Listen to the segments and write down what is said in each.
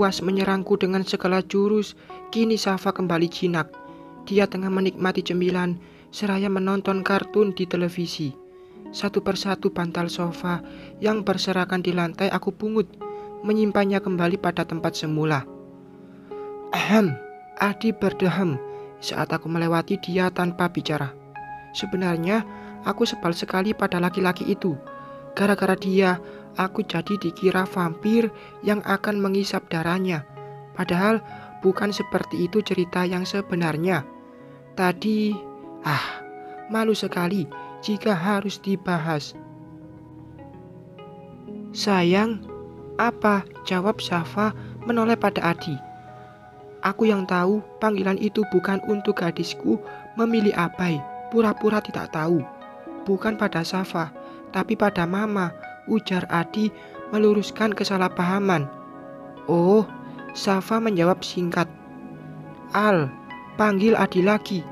puas menyerangku dengan segala jurus, kini Safa kembali jinak. Dia tengah menikmati cemilan seraya menonton kartun di televisi. Satu persatu bantal sofa yang berserakan di lantai aku pungut, menyimpannya kembali pada tempat semula. Ahem, Adi berdehem saat aku melewati dia tanpa bicara. Sebenarnya aku sebal sekali pada laki-laki itu. Gara-gara dia, aku jadi dikira vampir yang akan menghisap darahnya. Padahal bukan seperti itu cerita yang sebenarnya. Tadi, malu sekali jika harus dibahas. Sayang, apa? Jawab Safa menoleh pada Adi. Aku yang tahu panggilan itu bukan untuk gadisku memilih abai, pura-pura tidak tahu. Bukan pada Safa, tapi pada Mama, ujar Adi meluruskan kesalahpahaman. Oh, Safa menjawab singkat. Al, panggil Adi lagi.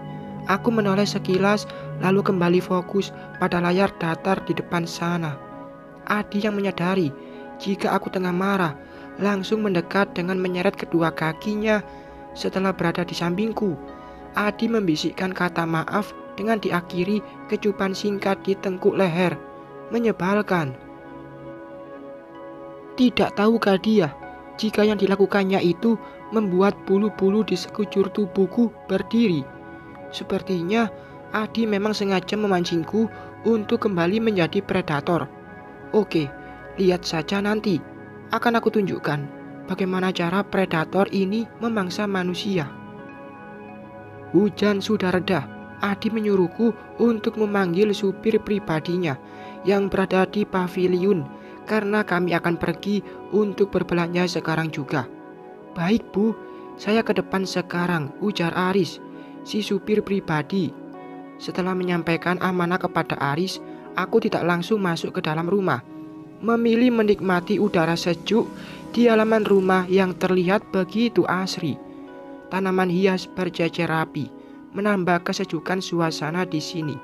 Aku menoleh sekilas lalu kembali fokus pada layar datar di depan sana. Adi yang menyadari jika aku tengah marah langsung mendekat dengan menyeret kedua kakinya. Setelah berada di sampingku, Adi membisikkan kata maaf dengan diakhiri kecupan singkat di tengkuk leher. Menyebalkan. Tidak tahukah dia jika yang dilakukannya itu membuat bulu-bulu di sekujur tubuhku berdiri? Sepertinya Adi memang sengaja memancingku untuk kembali menjadi predator. Oke, lihat saja nanti. Akan aku tunjukkan bagaimana cara predator ini memangsa manusia. Hujan sudah reda. Adi menyuruhku untuk memanggil supir pribadinya yang berada di paviliun karena kami akan pergi untuk berbelanja sekarang juga. Baik Bu, saya ke depan sekarang, ujar Aris, si supir pribadi. Setelah menyampaikan amanah kepada Aris, aku tidak langsung masuk ke dalam rumah. Memilih menikmati udara sejuk di halaman rumah yang terlihat begitu asri. Tanaman hias berjejer rapi, menambah kesejukan suasana di sini.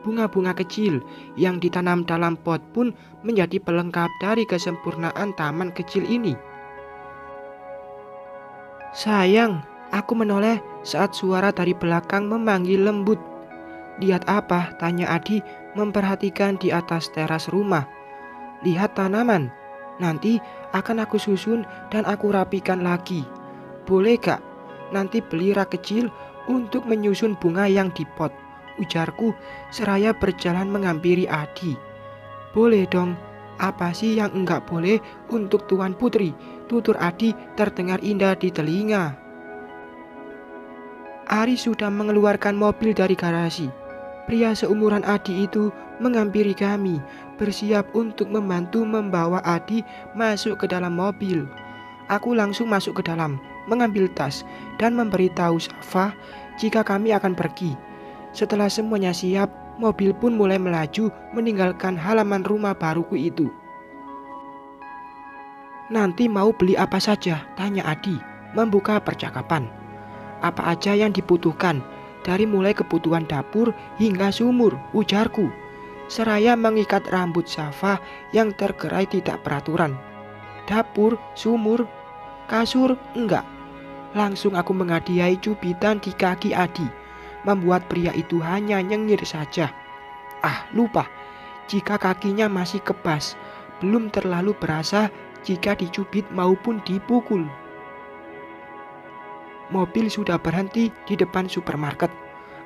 Bunga-bunga kecil yang ditanam dalam pot pun menjadi pelengkap dari kesempurnaan taman kecil ini. Sayang, aku menoleh saat suara dari belakang memanggil lembut. Lihat apa? Tanya Adi memperhatikan di atas teras rumah. Lihat tanaman. Nanti akan aku susun dan aku rapikan lagi. Boleh gak? Nanti beli rak kecil untuk menyusun bunga yang di pot, ujarku seraya berjalan menghampiri Adi. Boleh dong. Apa sih yang enggak boleh untuk Tuan Putri? Tutur Adi terdengar indah di telinga. Ari sudah mengeluarkan mobil dari garasi. Pria seumuran Adi itu menghampiri kami, bersiap untuk membantu membawa Adi masuk ke dalam mobil. Aku langsung masuk ke dalam, mengambil tas, dan memberitahu Safa jika kami akan pergi. Setelah semuanya siap, mobil pun mulai melaju meninggalkan halaman rumah baruku itu. Nanti mau beli apa saja? Tanya Adi, membuka percakapan. Apa aja yang dibutuhkan, dari mulai kebutuhan dapur hingga sumur, ujarku, seraya mengikat rambut Safa yang tergerai tidak peraturan. Dapur, sumur, kasur, enggak. Langsung aku menghadiahi cubitan di kaki Adi, membuat pria itu hanya nyengir saja. Lupa, jika kakinya masih kebas, belum terlalu berasa jika dicubit maupun dipukul. Mobil sudah berhenti di depan supermarket.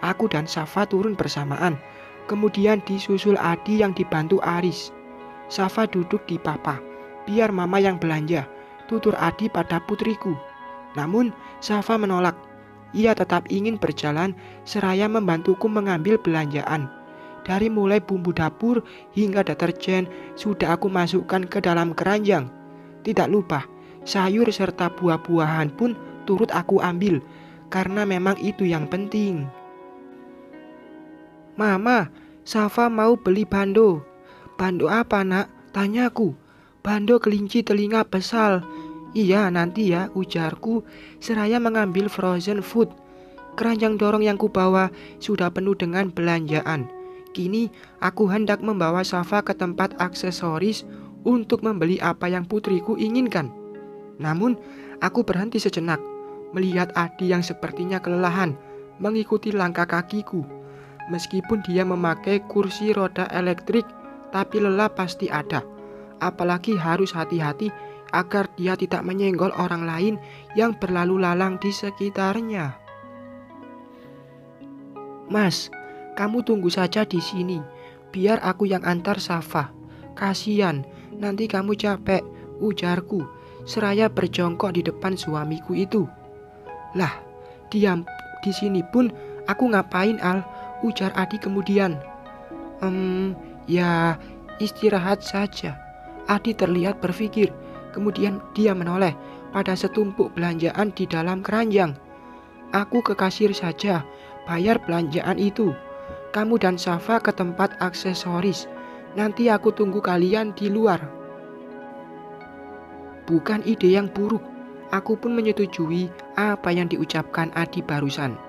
Aku dan Safa turun bersamaan. Kemudian disusul Adi yang dibantu Aris. Safa duduk di papa, biar Mama yang belanja, tutur Adi pada putriku. Namun Safa menolak. Ia tetap ingin berjalan seraya membantuku mengambil belanjaan. Dari mulai bumbu dapur hingga deterjen sudah aku masukkan ke dalam keranjang. Tidak lupa, sayur serta buah-buahan pun turut aku ambil, karena memang itu yang penting. Mama, Safa mau beli bando. Bando apa nak? Tanyaku. Bando kelinci telinga besar. Iya nanti ya, ujarku seraya mengambil frozen food. Keranjang dorong yang kubawa sudah penuh dengan belanjaan. Kini aku hendak membawa Safa ke tempat aksesoris untuk membeli apa yang putriku inginkan. Namun Aku berhenti sejenak, melihat Adi yang sepertinya kelelahan mengikuti langkah kakiku. Meskipun dia memakai kursi roda elektrik, tapi lelah pasti ada. Apalagi harus hati-hati agar dia tidak menyenggol orang lain yang berlalu lalang di sekitarnya. Mas, kamu tunggu saja di sini, biar aku yang antar Safa. Kasian, nanti kamu capek, ujarku, seraya berjongkok di depan suamiku itu. Lah, diam, di sini pun aku ngapain Al, ujar Adi kemudian. Ya istirahat saja. Adi terlihat berpikir, kemudian dia menoleh pada setumpuk belanjaan di dalam keranjang. Aku ke kasir saja, bayar belanjaan itu. Kamu dan Safa ke tempat aksesoris. Nanti aku tunggu kalian di luar. Bukan ide yang buruk. Aku pun menyetujui apa yang diucapkan Adi barusan.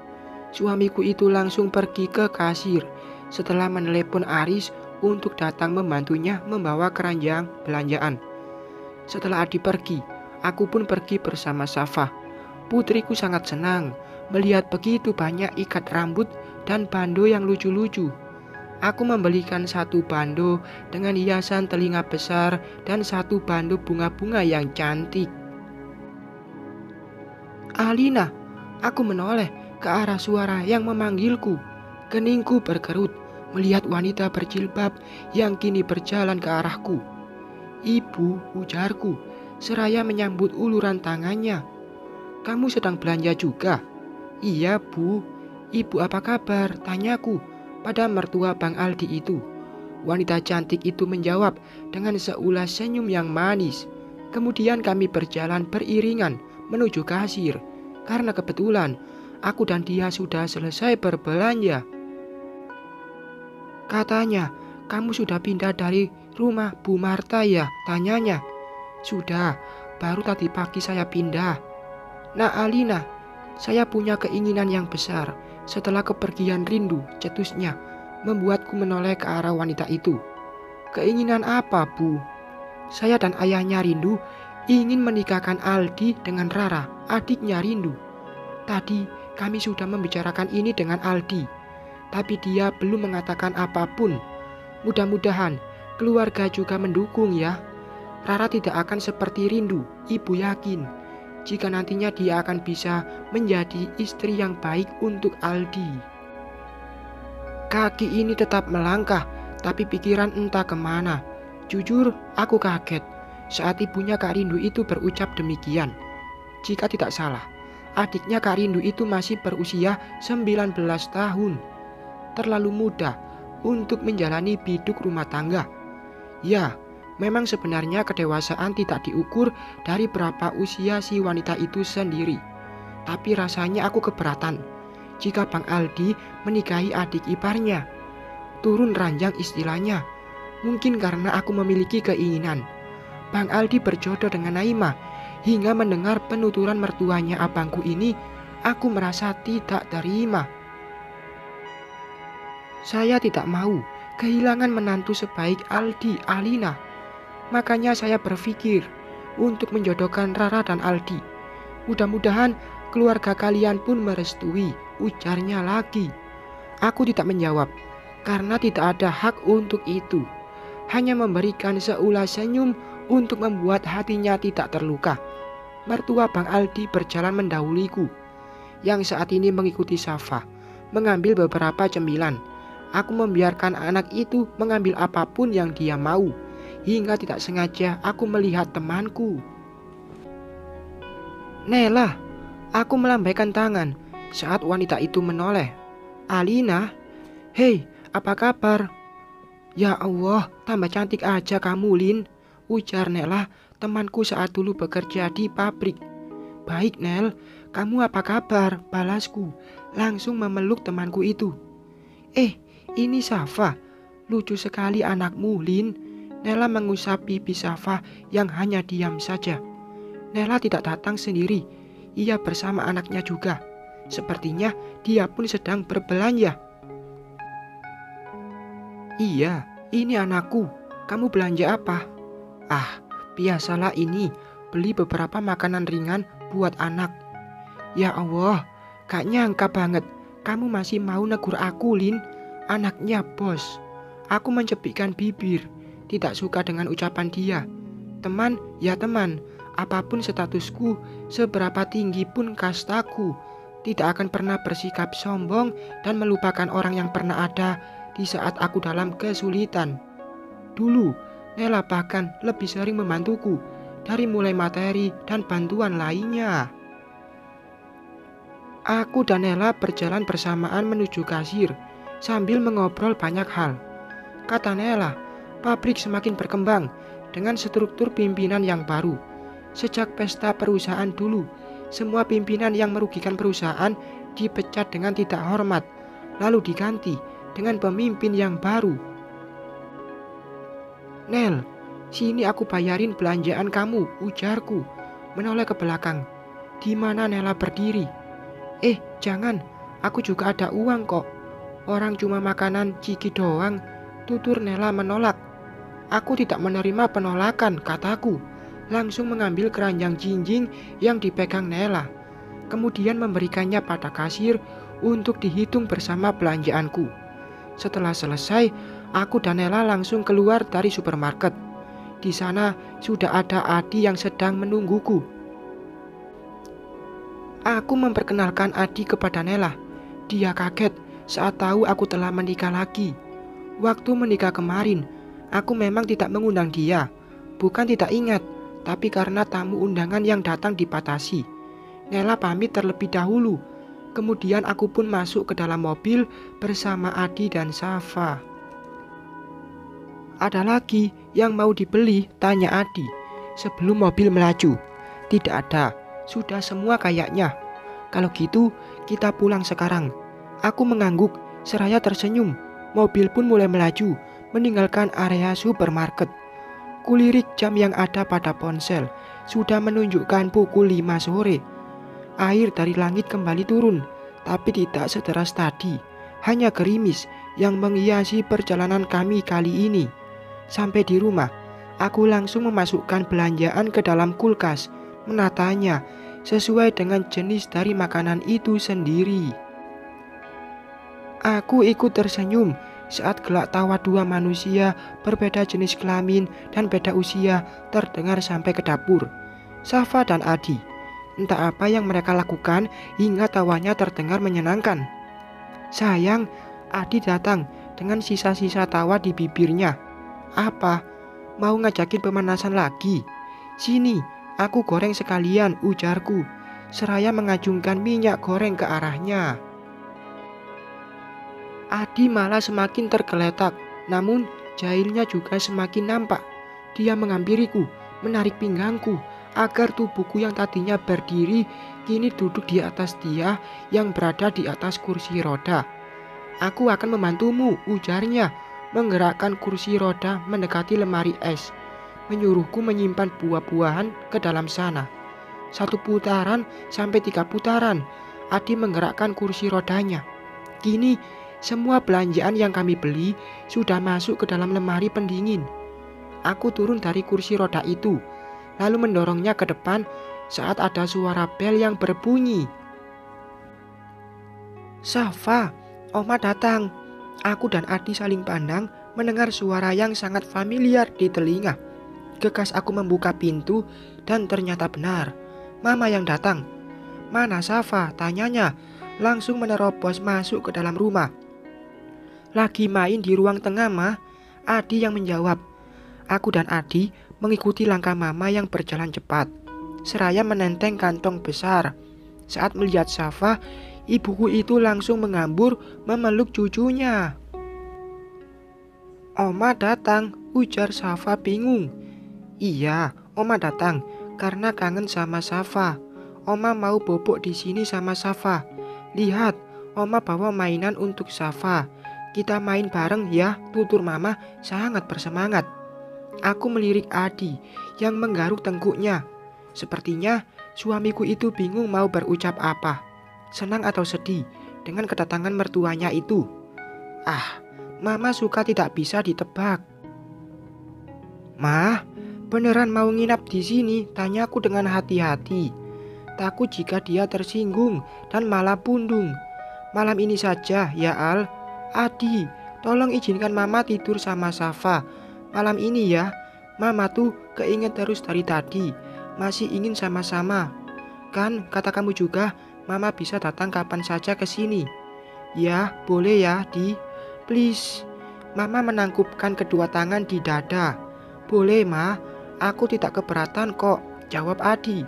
Suamiku itu langsung pergi ke kasir setelah menelepon Aris untuk datang membantunya membawa keranjang belanjaan. Setelah Adi pergi, aku pun pergi bersama Safa. Putriku sangat senang melihat begitu banyak ikat rambut dan bando yang lucu-lucu. Aku membelikan satu bando dengan hiasan telinga besar dan satu bando bunga-bunga yang cantik. Alina, aku menoleh ke arah suara yang memanggilku. Keningku berkerut melihat wanita berjilbab yang kini berjalan ke arahku. Ibu, ujarku, seraya menyambut uluran tangannya. Kamu sedang belanja juga? Iya, Bu. Ibu apa kabar? Tanyaku pada mertua Bang Aldi itu. Wanita cantik itu menjawab dengan seulas senyum yang manis. Kemudian kami berjalan beriringan menuju kasir, karena kebetulan aku dan dia sudah selesai berbelanja. Katanya, kamu sudah pindah dari rumah Bu Marta ya? Tanyanya. Sudah, baru tadi pagi saya pindah. Nah Alina, saya punya keinginan yang besar setelah kepergian Rindu, cetusnya, membuatku menoleh ke arah wanita itu. Keinginan apa, Bu? Saya dan ayahnya Rindu ingin menikahkan Aldi dengan Rara, adiknya Rindu. Tadi kami sudah membicarakan ini dengan Aldi, tapi dia belum mengatakan apapun. Mudah-mudahan keluarga juga mendukung ya. Rara tidak akan seperti Rindu, Ibu yakin. Jika nantinya dia akan bisa menjadi istri yang baik untuk Aldi. Kaki ini tetap melangkah, tapi pikiran entah kemana. Jujur, aku kaget saat ibunya Kak Rindu itu berucap demikian. Jika tidak salah, adiknya Kak Rindu itu masih berusia 19 tahun. Terlalu muda untuk menjalani biduk rumah tangga. Ya, memang sebenarnya kedewasaan tidak diukur dari berapa usia si wanita itu sendiri. Tapi rasanya aku keberatan jika Bang Aldi menikahi adik iparnya. Turun ranjang istilahnya. Mungkin karena aku memiliki keinginan Bang Aldi berjodoh dengan Naimah. Hingga mendengar penuturan mertuanya abangku ini, aku merasa tidak terima. Saya tidak mau kehilangan menantu sebaik Aldi Alina. Makanya saya berpikir untuk menjodohkan Rara dan Aldi. Mudah-mudahan keluarga kalian pun merestui, ujarnya lagi. Aku tidak menjawab karena tidak ada hak untuk itu. Hanya memberikan seulas senyum untuk membuat hatinya tidak terluka. Mertua Bang Aldi berjalan mendahuliku, yang saat ini mengikuti Safa, mengambil beberapa cemilan. Aku membiarkan anak itu mengambil apapun yang dia mau, hingga tidak sengaja aku melihat temanku. Nela, aku melambaikan tangan saat wanita itu menoleh. Alina, hei, apa kabar? Ya Allah, tambah cantik aja kamu, Lin, ujar Nela, temanku saat dulu bekerja di pabrik. Baik Nel, kamu apa kabar? Balasku, langsung memeluk temanku itu. Ini Safa, lucu sekali anakmu, Lin. Nela mengusap pipi Safa yang hanya diam saja. Nela tidak datang sendiri, ia bersama anaknya juga. Sepertinya dia pun sedang berbelanja. Iya, ini anakku. Kamu belanja apa? Ah, biasalah ini, beli beberapa makanan ringan buat anak. Ya Allah, gak nyangka banget kamu masih mau negur aku, Lin, anaknya bos. Aku mencepikkan bibir, tidak suka dengan ucapan dia. Teman, ya teman, apapun statusku, seberapa tinggi pun kastaku, tidak akan pernah bersikap sombong dan melupakan orang yang pernah ada di saat aku dalam kesulitan. Dulu, Nela bahkan lebih sering membantuku dari mulai materi dan bantuan lainnya. Aku dan Nela berjalan bersamaan menuju kasir sambil mengobrol banyak hal. Kata Nela, pabrik semakin berkembang dengan struktur pimpinan yang baru. Sejak pesta perusahaan dulu, semua pimpinan yang merugikan perusahaan dipecat dengan tidak hormat, lalu diganti dengan pemimpin yang baru. Nel, sini aku bayarin belanjaan kamu, ujarku, menoleh ke belakang. Di mana Nela berdiri? Jangan, aku juga ada uang kok. Orang cuma makanan ciki doang, tutur Nela menolak. Aku tidak menerima penolakan, kataku. Langsung mengambil keranjang jinjing yang dipegang Nela. Kemudian memberikannya pada kasir untuk dihitung bersama belanjaanku. Setelah selesai, aku dan Nela langsung keluar dari supermarket. Di sana sudah ada Adi yang sedang menungguku. Aku memperkenalkan Adi kepada Nela. Dia kaget saat tahu aku telah menikah lagi. Waktu menikah kemarin, aku memang tidak mengundang dia. Bukan tidak ingat, tapi karena tamu undangan yang datang dibatasi. Nela pamit terlebih dahulu. Kemudian aku pun masuk ke dalam mobil bersama Adi dan Safa. Ada lagi yang mau dibeli, tanya Adi sebelum mobil melaju. Tidak ada, sudah semua kayaknya. Kalau gitu, kita pulang sekarang. Aku mengangguk, seraya tersenyum. Mobil pun mulai melaju, meninggalkan area supermarket. Kulirik jam yang ada pada ponsel, sudah menunjukkan pukul 5 sore. Air dari langit kembali turun, tapi tidak sederas tadi. Hanya gerimis yang menghiasi perjalanan kami kali ini. Sampai di rumah, aku langsung memasukkan belanjaan ke dalam kulkas, menatanya sesuai dengan jenis dari makanan itu sendiri. Aku ikut tersenyum saat gelak tawa dua manusia berbeda jenis kelamin dan beda usia terdengar sampai ke dapur. Safa dan Adi, entah apa yang mereka lakukan hingga tawanya terdengar menyenangkan. Sayang, Adi datang dengan sisa-sisa tawa di bibirnya. Apa? Mau ngajakin pemanasan lagi? Sini, aku goreng sekalian, ujarku, seraya mengacungkan minyak goreng ke arahnya. Adi malah semakin tergeletak, namun jahilnya juga semakin nampak. Dia menghampiriku, menarik pinggangku, agar tubuhku yang tadinya berdiri kini duduk di atas dia yang berada di atas kursi roda. Aku akan membantumu, ujarnya, menggerakkan kursi roda mendekati lemari es. Menyuruhku menyimpan buah-buahan ke dalam sana. 1 putaran sampai 3 putaran, Adi menggerakkan kursi rodanya. Kini semua belanjaan yang kami beli sudah masuk ke dalam lemari pendingin. Aku turun dari kursi roda itu, lalu mendorongnya ke depan saat ada suara bel yang berbunyi. Safa, Oma datang. Aku dan Adi saling pandang mendengar suara yang sangat familiar di telinga. Gegas aku membuka pintu dan ternyata benar, Mama yang datang. Mana Safa? Tanyanya, langsung menerobos masuk ke dalam rumah. Lagi main di ruang tengah, Ma, Adi yang menjawab. Aku dan Adi mengikuti langkah Mama yang berjalan cepat, seraya menenteng kantong besar. Saat melihat Safa, ibuku itu langsung mengambur memeluk cucunya. Oma datang, ujar Safa bingung. Iya, Oma datang karena kangen sama Safa. Oma mau bobok di sini sama Safa. Lihat, Oma bawa mainan untuk Safa. Kita main bareng ya, tutur Mama sangat bersemangat. Aku melirik Adi yang menggaruk tengkuknya. Sepertinya suamiku itu bingung mau berucap apa, senang atau sedih dengan kedatangan mertuanya itu. Mama suka tidak bisa ditebak. Ma, beneran mau nginap di sini? Tanyaku dengan hati-hati. Takut jika dia tersinggung dan malah pundung. Malam ini saja ya Al. Adi, tolong izinkan Mama tidur sama Safa. Malam ini ya. Mama tuh keinget terus dari tadi. Masih ingin sama-sama. Kan kata kamu juga Mama bisa datang kapan saja ke sini. Ya, boleh ya, Di. Please. Mama menangkupkan kedua tangan di dada. Boleh, Ma. Aku tidak keberatan kok, jawab Adi.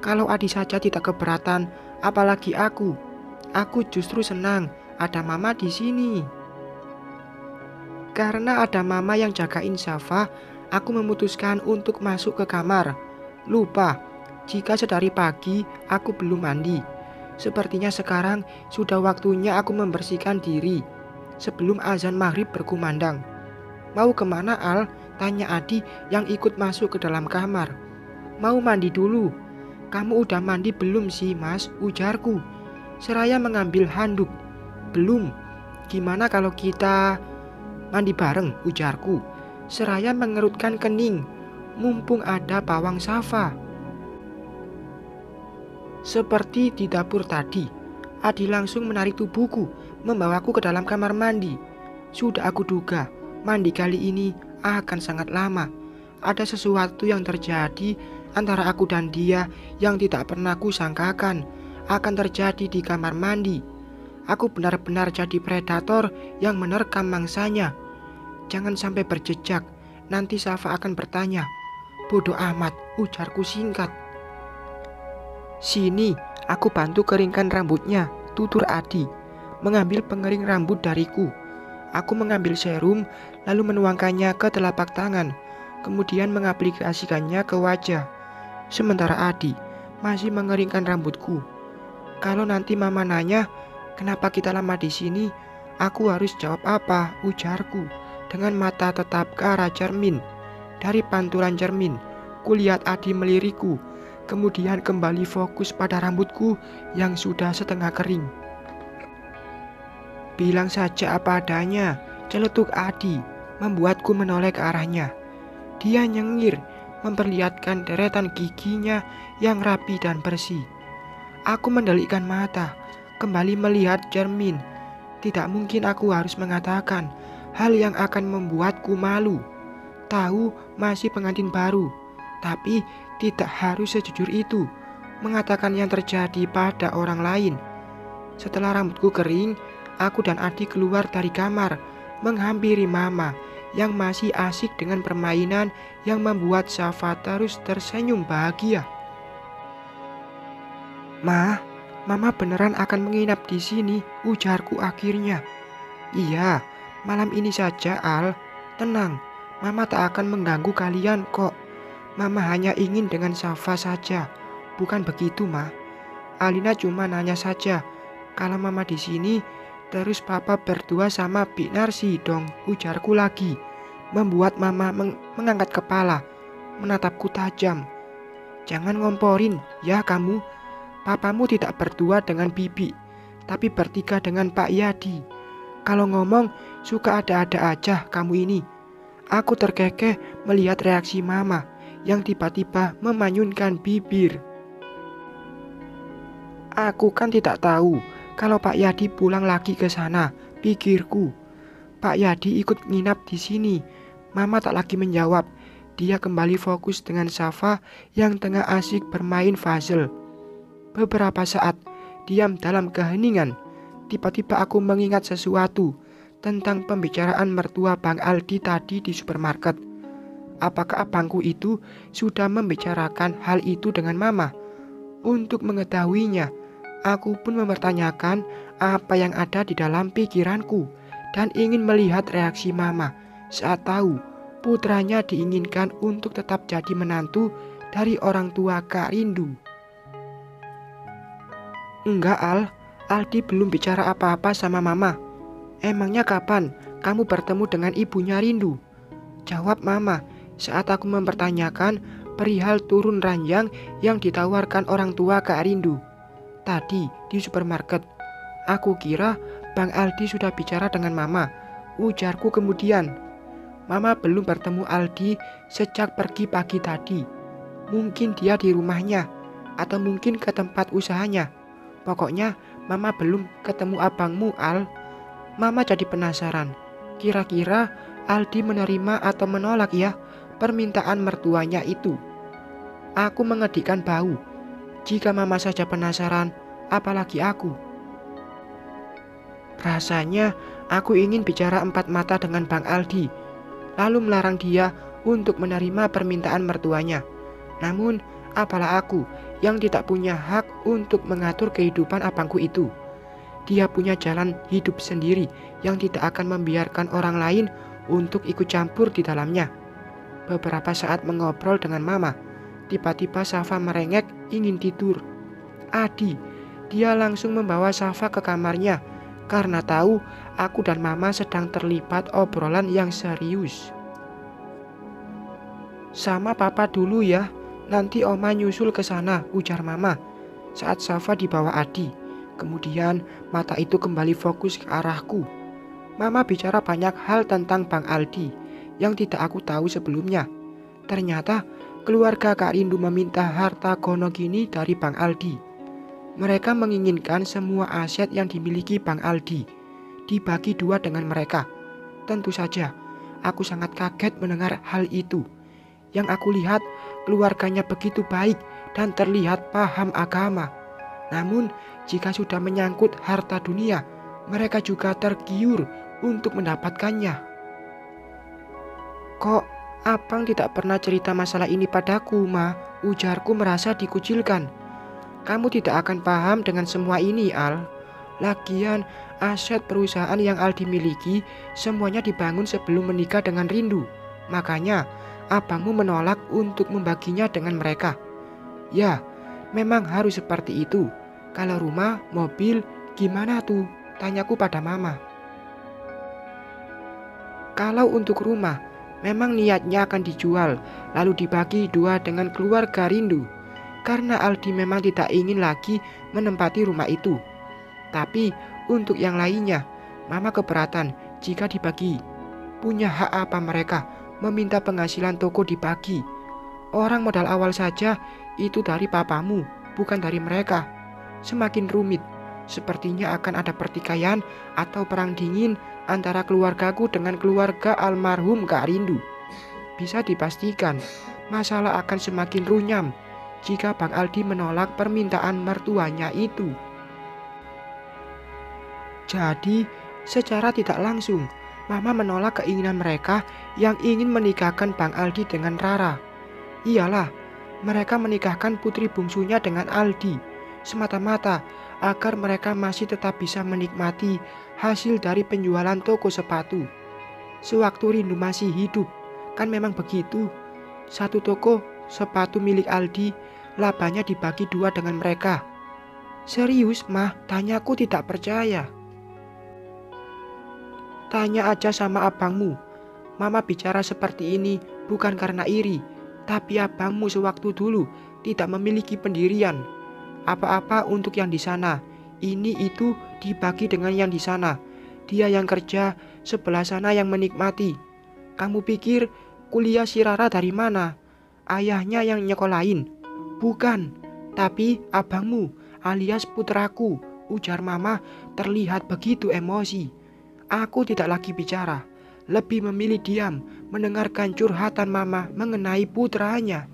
Kalau Adi saja tidak keberatan, apalagi aku. Aku justru senang ada Mama di sini. Karena ada Mama yang jagain Safa, aku memutuskan untuk masuk ke kamar. Lupa, jika sedari pagi aku belum mandi. Sepertinya sekarang sudah waktunya aku membersihkan diri sebelum azan maghrib berkumandang. Mau kemana Al? Tanya Adi yang ikut masuk ke dalam kamar. Mau mandi dulu. Kamu udah mandi belum sih Mas? Ujarku seraya mengambil handuk. Belum. Gimana kalau kita mandi bareng? Ujarku seraya mengerutkan kening. Mumpung ada pawang Safa. Seperti di dapur tadi, Adi langsung menarik tubuhku, membawaku ke dalam kamar mandi. Sudah aku duga, mandi kali ini akan sangat lama. Ada sesuatu yang terjadi antara aku dan dia yang tidak pernah kusangkakan akan terjadi di kamar mandi. Aku benar-benar jadi predator yang menerkam mangsanya. Jangan sampai berjejak, nanti Safa akan bertanya. Bodoh amat, ujarku singkat. Sini, aku bantu keringkan rambutnya, tutur Adi, mengambil pengering rambut dariku. Aku mengambil serum, lalu menuangkannya ke telapak tangan, kemudian mengaplikasikannya ke wajah. Sementara Adi masih mengeringkan rambutku. Kalau nanti Mama nanya, kenapa kita lama di sini? Aku harus jawab apa? Ujarku dengan mata tetap ke arah cermin. Dari pantulan cermin, kulihat Adi melirikku, kemudian kembali fokus pada rambutku yang sudah setengah kering. Bilang saja apa adanya, celetuk Adi, membuatku menoleh ke arahnya. Dia nyengir, memperlihatkan deretan giginya yang rapi dan bersih. Aku mendelikkan mata, kembali melihat cermin. Tidak mungkin aku harus mengatakan hal yang akan membuatku malu. Tahu masih pengantin baru, tapi tidak harus sejujur itu mengatakan yang terjadi pada orang lain. Setelah rambutku kering, aku dan Adi keluar dari kamar, menghampiri Mama yang masih asik dengan permainan yang membuat Safa terus tersenyum bahagia. Ma, Mama beneran akan menginap di sini, ujarku akhirnya. Iya, malam ini saja Al. Tenang, Mama tak akan mengganggu kalian kok. Mama hanya ingin dengan Safa saja. Bukan begitu, Ma. Alina cuma nanya saja. Kalau Mama di sini, terus Papa berdua sama Bi Narsi dong, ujarku lagi. Membuat Mama mengangkat kepala, menatapku tajam. Jangan ngomporin, ya kamu. Papamu tidak berdua dengan Bibi, tapi bertiga dengan Pak Yadi. Kalau ngomong, suka ada-ada aja kamu ini. Aku terkekeh melihat reaksi Mama yang tiba-tiba memanyunkan bibir. Aku kan tidak tahu kalau Pak Yadi pulang lagi ke sana, pikirku. Pak Yadi ikut nginap di sini. Mama tak lagi menjawab. Dia kembali fokus dengan Safa yang tengah asik bermain puzzle. Beberapa saat diam dalam keheningan. Tiba-tiba aku mengingat sesuatu tentang pembicaraan mertua Bang Aldi tadi di supermarket. Apakah abangku itu sudah membicarakan hal itu dengan Mama? Untuk mengetahuinya, aku pun mempertanyakan apa yang ada di dalam pikiranku dan ingin melihat reaksi Mama saat tahu putranya diinginkan untuk tetap jadi menantu dari orang tua Kak Rindu. Enggak Al, Aldi belum bicara apa-apa sama Mama. Emangnya kapan kamu bertemu dengan ibunya Rindu? Jawab Mama saat aku mempertanyakan perihal turun ranjang yang ditawarkan orang tua Kak Rindu. Tadi di supermarket. Aku kira Bang Aldi sudah bicara dengan Mama, ujarku kemudian. Mama belum bertemu Aldi sejak pergi pagi tadi. Mungkin dia di rumahnya. atau mungkin ke tempat usahanya. Pokoknya Mama belum ketemu abangmu, Al. Mama jadi penasaran. Kira-kira Aldi menerima atau menolak ya permintaan mertuanya itu? Aku mengedikkan bau. Jika Mama saja penasaran, apalagi aku. Rasanya aku ingin bicara empat mata dengan Bang Aldi, lalu melarang dia untuk menerima permintaan mertuanya. Namun, apalah aku yang tidak punya hak untuk mengatur kehidupan abangku itu. Dia punya jalan hidup sendiri yang tidak akan membiarkan orang lain untuk ikut campur di dalamnya. Beberapa saat mengobrol dengan Mama, tiba-tiba Safa merengek ingin tidur. Adi, dia langsung membawa Safa ke kamarnya karena tahu aku dan Mama sedang terlibat obrolan yang serius. Sama Papa dulu ya, nanti Oma nyusul ke sana, ujar Mama saat Safa dibawa Adi. Kemudian mata itu kembali fokus ke arahku. Mama bicara banyak hal tentang Bang Aldi yang tidak aku tahu sebelumnya. Ternyata keluarga Kak Rindu meminta harta gono gini dari Bang Aldi. Mereka menginginkan semua aset yang dimiliki Bang Aldi dibagi dua dengan mereka. Tentu saja aku sangat kaget mendengar hal itu. Yang aku lihat keluarganya begitu baik dan terlihat paham agama. Namun jika sudah menyangkut harta dunia, mereka juga tergiur untuk mendapatkannya. Kok abang tidak pernah cerita masalah ini padaku, Ma? Ujarku merasa dikucilkan. Kamu tidak akan paham dengan semua ini, Al. Lagian aset perusahaan yang Aldi miliki semuanya dibangun sebelum menikah dengan Rindu. Makanya abangmu menolak untuk membaginya dengan mereka. Ya, memang harus seperti itu. Kalau rumah, mobil, gimana tuh? Tanyaku pada Mama. Kalau untuk rumah, memang niatnya akan dijual, lalu dibagi dua dengan keluarga Rindu. Karena Aldi memang tidak ingin lagi menempati rumah itu. Tapi untuk yang lainnya, Mama keberatan jika dibagi. Punya hak apa mereka meminta penghasilan toko dibagi? Orang modal awal saja itu dari papamu, bukan dari mereka. Semakin rumit, sepertinya akan ada pertikaian atau perang dingin antara keluargaku dengan keluarga almarhum Kak Rindu. Bisa dipastikan, masalah akan semakin runyam jika Bang Aldi menolak permintaan mertuanya itu. Jadi, secara tidak langsung, Mama menolak keinginan mereka yang ingin menikahkan Bang Aldi dengan Rara. Iyalah, mereka menikahkan putri bungsunya dengan Aldi semata-mata agar mereka masih tetap bisa menikmati hasil dari penjualan toko sepatu. Sewaktu Rindu masih hidup, kan memang begitu. Satu toko sepatu milik Aldi, labanya dibagi dua dengan mereka. Serius, Mah? Tanyaku tidak percaya. Tanya aja sama abangmu. Mama bicara seperti ini bukan karena iri, tapi abangmu sewaktu dulu tidak memiliki pendirian. Apa-apa untuk yang di sana, ini itu dibagi dengan yang di sana. Dia yang kerja, sebelah sana yang menikmati. Kamu pikir kuliah si Rara dari mana? Ayahnya yang nyekolahin? Bukan, tapi abangmu alias putraku, ujar Mama terlihat begitu emosi. Aku tidak lagi bicara, lebih memilih diam mendengarkan curhatan Mama mengenai putranya.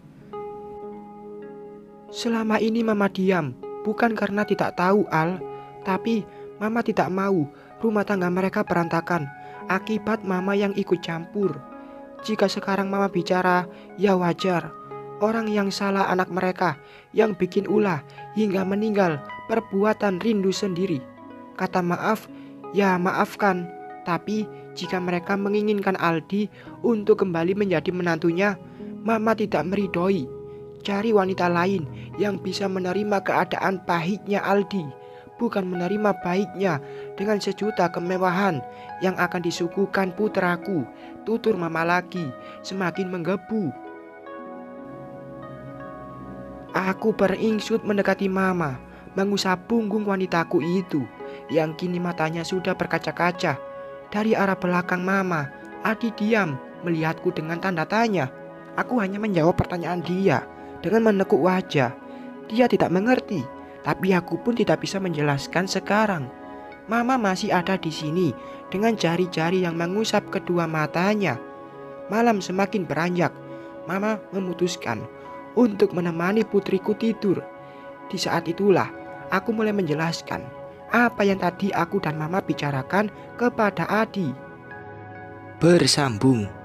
Selama ini Mama diam, bukan karena tidak tahu, Al, tapi Mama tidak mau rumah tangga mereka berantakan akibat Mama yang ikut campur. Jika sekarang Mama bicara, ya wajar. Orang yang salah anak mereka, yang bikin ulah hingga meninggal perbuatan Rindu sendiri. Kata maaf, ya maafkan. Tapi jika mereka menginginkan Aldi untuk kembali menjadi menantunya, Mama tidak meridhoi. Cari wanita lain yang bisa menerima keadaan pahitnya Aldi, bukan menerima baiknya dengan sejuta kemewahan yang akan disuguhkan putraku. Tutur Mama lagi, semakin menggebu. Aku beringsut mendekati Mama, mengusap punggung wanitaku itu, yang kini matanya sudah berkaca-kaca. Dari arah belakang Mama, Adi diam melihatku dengan tanda tanya. Aku hanya menjawab pertanyaan dia dengan menekuk wajah. Dia tidak mengerti, tapi aku pun tidak bisa menjelaskan sekarang. Mama masih ada di sini dengan jari-jari yang mengusap kedua matanya. Malam semakin beranjak. Mama memutuskan untuk menemani putriku tidur. Di saat itulah aku mulai menjelaskan apa yang tadi aku dan Mama bicarakan kepada Adi. Bersambung.